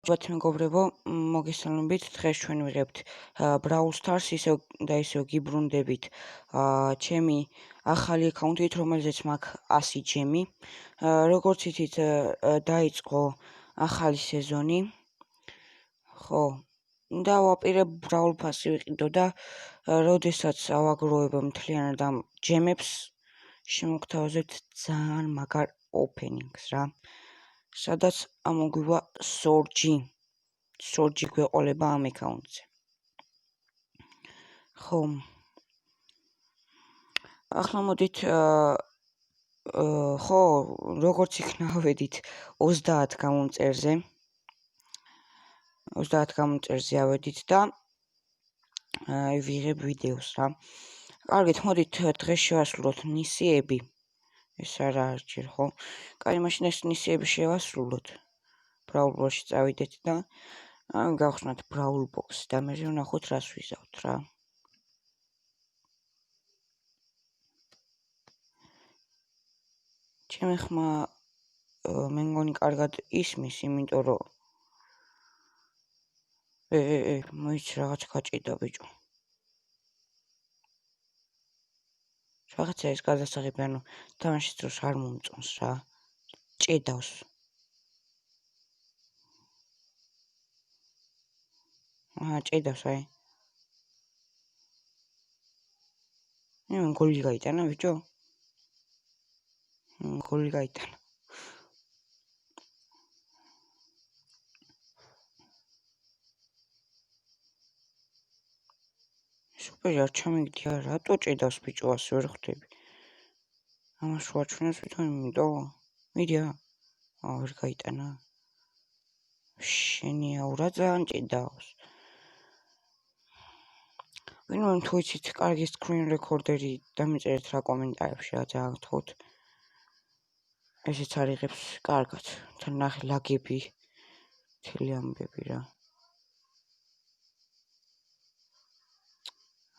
მოგესალმებით მეგობრებო, მოგესალმებით. დღეს ჩვენ ვიღებთ Brawl Stars ისევ გიბრუნდებით ჩემი ახალი აკაუნტით, რომელზეც მაქვს 100 ჯემი. როგორც იცით, დაიწყო ახალი სეზონი. ხო, დავაპირებ Brawl Pass-ი ვიყიდო და როდესაც ავაგროვებ მთლიანად ამ ჯემებს, შემოგთავაზებთ ძალიან მაგარ openings რა. სადაც ამოგვივა სორჯი გვეყოლება ამ აკაუნტზე. ხო. ახლა მოდით ხო, როგორც იქნა ავედით 30 გამომწერზე. 30 გამომწერზე ავედით და ვიღებ ვიდეოს რა. კარგით, მოდით დღეს შევასრულოთ ნისიები. ეს არა არჩერ, ხო? კაი, მაშინ ეს ნისიები შევასრულოთ. Brawl Ball-ში წავიდეთ და გავხსნათ Brawl Box და მე ვნახოთ რას ვიზავთ რა. ჩემი ხმა მე მგონი კარგად ისმის, იმიტომ რომ მოიც რაღაც გაჭიდა ბიჭო. რაღაცა ეს გადასაღები, ანუ თამაშის დროს არ მომწონს რა. ჭედავს. ჭედავს აი. გოლი გაიტანა ბიჭო. გოლი გაიტანა. სუპერი არ ჩამიგდი არა, რატო ჭედავს ბიჭო, ასე ვერ ხვდები. ამას ვაჩვენებს თვითონ იმიტომ. მიდია. ვერ გაიტანა. შენიაურა ძალიან ჭედავს. ვინმე თუ იცით კარგი screen recorder-ი დამიწერეთ რა კომენტარებში რა ძალიან გთხოვთ. ესეც არიღებს კარგად. თან ნახე ლაგები, მთელი ამბები რა.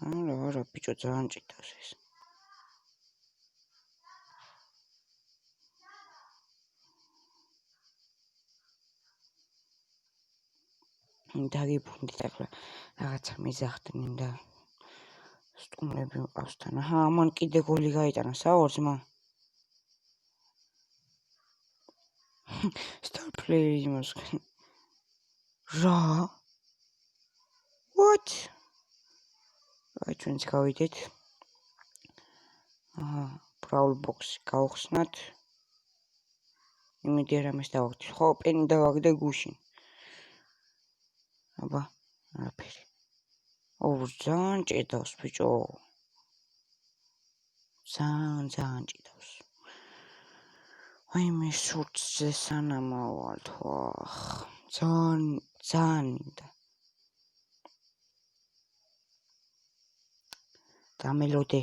არა, ბიჭო ძალიან ჭედავს ეს. დაგიბრუნდით ახლა რაღაცა მიზახდნენ და სტუმრები მყავს თან. ამან კიდე გოლი გაიტანა საორზმა. Star player იმას. რა? What? აი ჩვენც გავიდეთ. Brawl Box გავხსნათ. იმედი არ ამას დავაგდით. ხო, პენი დავაგდე გუშინ. აბა, არაფერი. ძალიან ჭედავს ბიჭო. ძალიან ჭედავს. აი მე სურთზე სანამ ავალ ხო. ძალიან მინდა. დამელოდე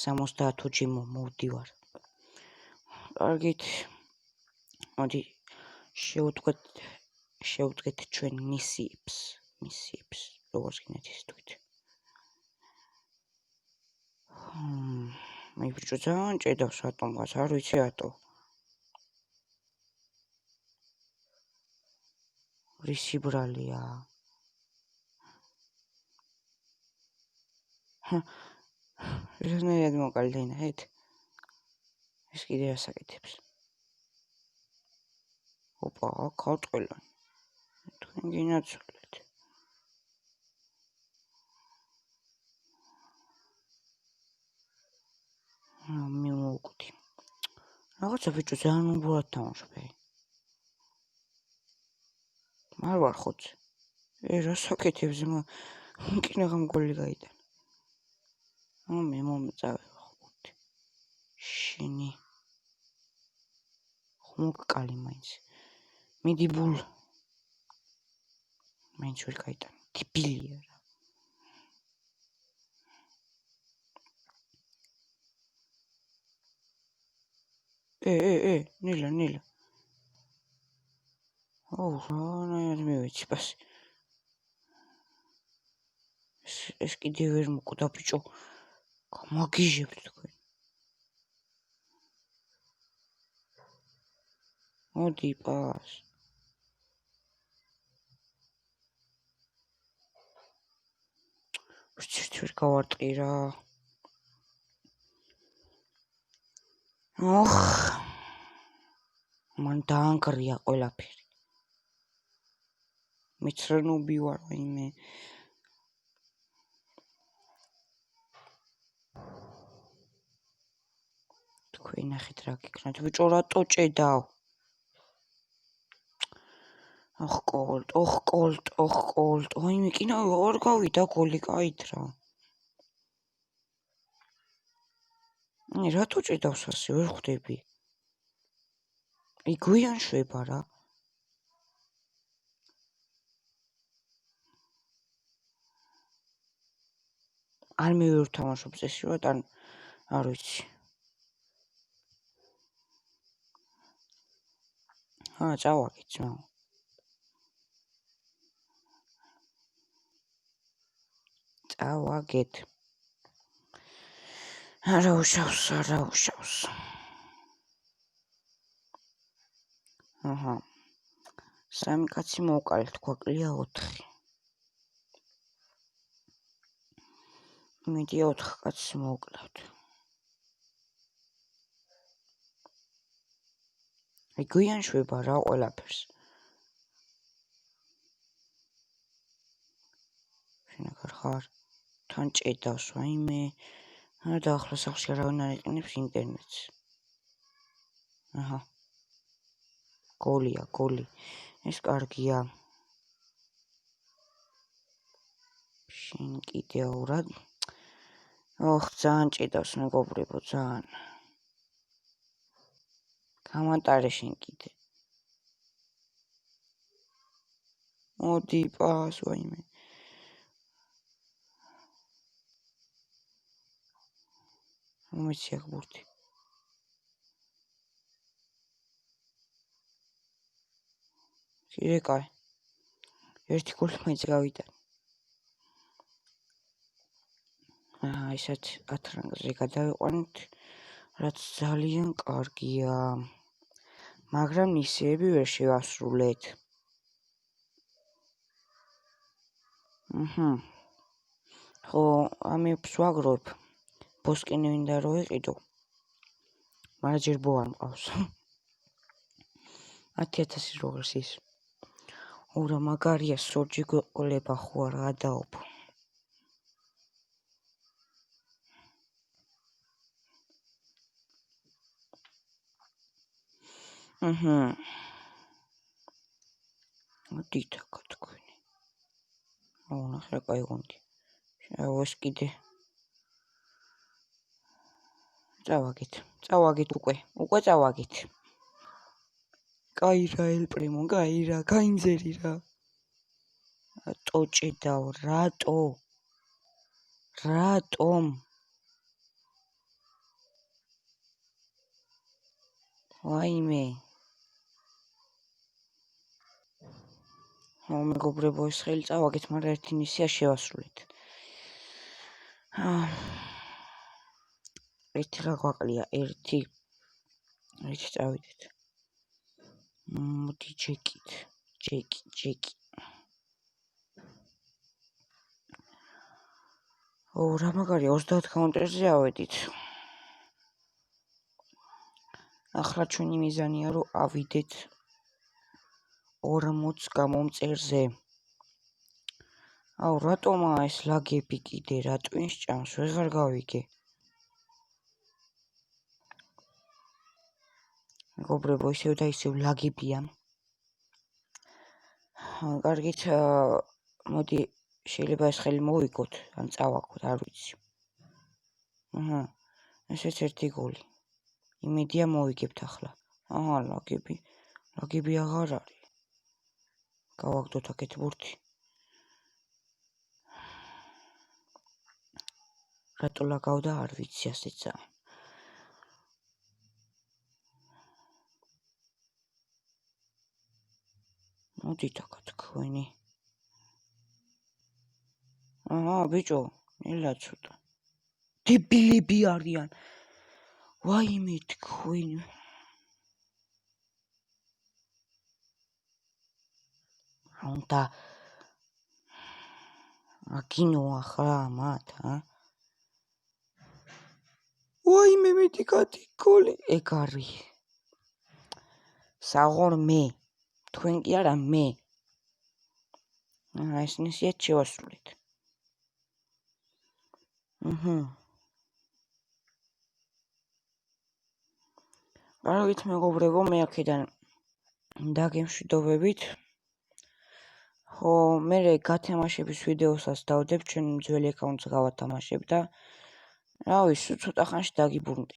70 ჯიმო მოვდივარ. კარგით. მოდი შევდგეთ ჩვენ მისიებს, როგორც გინდათ ის თქვით. მე ბიჭო ძალიან ჭედავს რატომღაც, არ ვიცი რატო. რისი ბრალია. რანაირად მოკალდა ინახეთ. ეს კიდე ასაკეთებს. ოპა, ქარტყელანი. თქვენ გინაცვლეთ. მივუკვდი. რაღაცა ბიჭო ძალიან უბრალოდ თამაშობ. არ ვარ ხოც. რას აკეთებს მკინაღამ გოლი გაიტანა. მე მომწავე ხუთი. შენი. ხმუკალი მაინც. მიდი ბულ. მაინც ვერ გაიტანა. დებილია რა. ნილა. რანაირად მივეცი პასი. ეს კიდე ვერ მოკვდა ბიჭო. გამაგიჟებთ თქვენ. მოდი პას. ვცირთ ვერ გავარტყი რა. ოხ. მან დაანგრია ყველაფერი. მეცრენობი ვარ ვაიმე. თქვენ ნახეთ რა გიქნათ. ბიჭო რატო ჭედავ? ოხ კოლტ. ვაიმე კინა არ გავიდა გოლი კაით რა. რატო ჭედავს ასე ვერ ხვდები? გვიან შვება რა. არ მე ვერ თამაშობ წესიურად ან არ ვიცი. წავაგეთ ძმა. წავაგეთ. არა უშავს. აჰა. სამი კაცი მოვყალეთ, გვაკლია 4. მიდი 4 კაცს მოვკლავთ. გვიან შვება რა ყველაფერს. შენაგარ ხარ? თან ჭედავს ვაიმე. და ახლა სახლში არავინ არ იყენებს ინტერნეტს. აჰა. გოლი. ეს კარგია. შენ კიდევ რა? ოხ, ძალიან ჭედავს მეგობრებო, ძალიან. გამატარე შენ კიდე. მოდი პას ვაიმე. მომეცი აქ ბურთი. კაი. ერთი გოლი მაინც გავიტანე. ისეთ 10 რანგზე გადავიყვანეთ, რაც ძალიან კარგია. მაგრამ მისიები ვერ შევასრულეთ. ხო, ამებს ვაგროვებ. ბოსკინი მინდა რომ ვიყიდო. მაგრამ ჯერ ბო არ მყავს. 10,000 როგრს ის. ურა მაგარია სორჯი გოლება ხო არ გადაობ. მოდით აქ თქვენი. ნახე კაი გონდი. ეს კიდე. წავაგეთ უკვე წავაგეთ. კაი რა ელ პრიმო, კაი რა, გაიმზერი რა. რატო ჭედავ, რატომ? ვაიმე. მეგობრებო, ეს ხელი წავაგეთ, მაგრამ ერთი მისია შევასრულეთ. ერთი რა გვაკლია, ერთი წავიდეთ. მოდი ჯეკი. რა მაგარია 30 კაუნტერზე ავედით. ახლა ჩვენი მიზანია რომ ავიდეთ 40 გამომწერზე. რატომა ეს ლაგები კიდე რა ტვინს ჭამს, ვეღარ გავიგე. მეგობრებო, ისევ და ისევ ლაგებია. კარგით, მოდი შეიძლება ეს ხელი მოვიგოთ, ან წავაგოთ, არ ვიცი. ესეც ერთი გოლი. იმედია მოვიგებთ ახლა. ლაგები აღარ არის. გავაგდოთ აქეთ ბურთი. რატო ლაგავდა არ ვიცი ასეცა. მოდით აქ თქვენი. ბიჭო, ნელა ცოტა. დებილები არიან. ვაიმე თქვენი. აგინოა ხრა მათ, ვაიმე მედიკატი გოლი ეგ არის. საღორ მე. თქვენ კი არა მე. ეს ნისიათ შევასრულეთ. კარგით მეგობრებო, მე აქედან დაგემშვიდობებით. ხო, მე გათამაშების ვიდეოსაც დავდებ, ჩვენ ძველი აკაუნტს გავათამაშებ და რავი, სულ ცოტა ხანში დაგიბრუნდე.